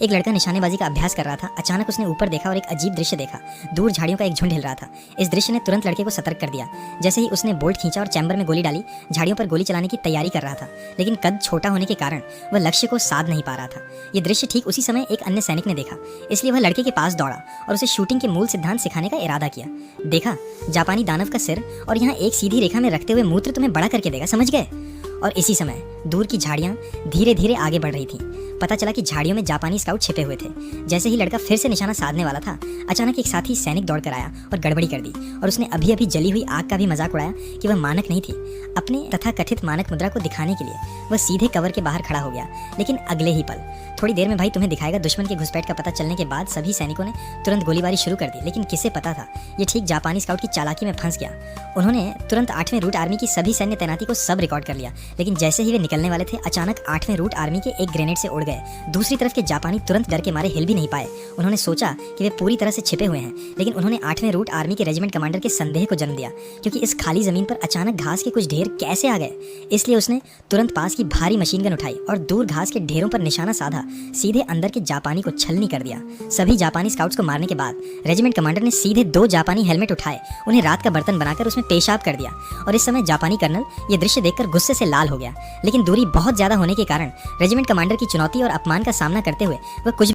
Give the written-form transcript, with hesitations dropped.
एक लड़का निशानेबाजी का अभ्यास कर रहा था। अचानक उसने ऊपर देखा और एक अजीब दृश्य देखा। दूर झाड़ियों का एक झुंड हिल रहा था। इस दृश्य ने तुरंत लड़के को सतर्क कर दिया। जैसे ही उसने बोल्ट खींचा और चैम्बर में गोली डाली, झाड़ियों पर गोली चलाने की तैयारी कर रहा था, लेकिन कद छोटा होने के कारण वह लक्ष्य को साध नहीं पा रहा था। ये दृश्य ठीक उसी समय एक अन्य सैनिक ने देखा, इसलिए वह लड़के के पास दौड़ा और उसे शूटिंग के मूल सिद्धांत सिखाने का इरादा किया। देखा, जापानी दानव का सिर और यहाँ एक सीधी रेखा में रखते हुए मूत्र तुम्हें बड़ा करके देगा, समझ गए? और इसी समय दूर की झाड़ियां धीरे धीरे आगे बढ़ रही थीं। पता चला कि झाड़ियों में जापानी स्काउट छिपे हुए थे। जैसे ही लड़का फिर से निशाना साधने वाला था, अचानक एक साथी सैनिक दौड़कर आया और गड़बड़ी कर दी, और उसने अभी अभी जली हुई आग का भी मजाक उड़ाया कि वह मानक नहीं थी। अपने तथा कथित मानक मुद्रा को दिखाने के लिए वह सीधे कवर के बाहर खड़ा हो गया। लेकिन अगले ही पल, थोड़ी देर में भाई तुम्हें दिखाएगा, दुश्मन के घुसपैठ का पता चलने के बाद सभी सैनिकों ने तुरंत गोलीबारी शुरू कर दी। लेकिन किसे पता था ये ठीक जापानी स्काउट की चालाकी में फंस गया। उन्होंने तुरंत 8वें रूट आर्मी की सभी सैन्य तैनाती को सब रिकॉर्ड कर लिया। लेकिन जैसे ही वे निकलने वाले थे, अचानक 8वें रूट आर्मी के एक ग्रेनेड से उड़ गए। दूसरी तरफ के जापानी तुरंत डर के मारे हिल भी नहीं पाए। उन्होंने सोचा कि वे पूरी तरह से छिपे हुए हैं, लेकिन उन्होंने 8वें रूट आर्मी के रेजिमेंट कमांडर के संदेह को जन्म दिया, क्योंकि इस खाली जमीन पर अचानक घास के कुछ ढेर कैसे आ गए। इसलिए उसने तुरंत पास की भारी मशीन गन उठाई और दूर घास के ढेरों पर निशाना साधा, सीधे अंदर के जापानी को छलनी कर दिया। सभी जापानी स्काउट्स को मारने के बाद रेजिमेंट कमांडर ने सीधे 2 जापानी हेलमेट उठाए, उन्हें रात का बर्तन बनाकर उसमें पेशाब कर दिया। और इस समय जापानी कर्नल ये दृश्य देखकर गुस्से से लाल हो गया। लेकिन दूरी बहुत ज्यादा होने के कारण रेजिमेंट कमांडर की चुनौती और अपमान का सामना करते हुए वह कुछ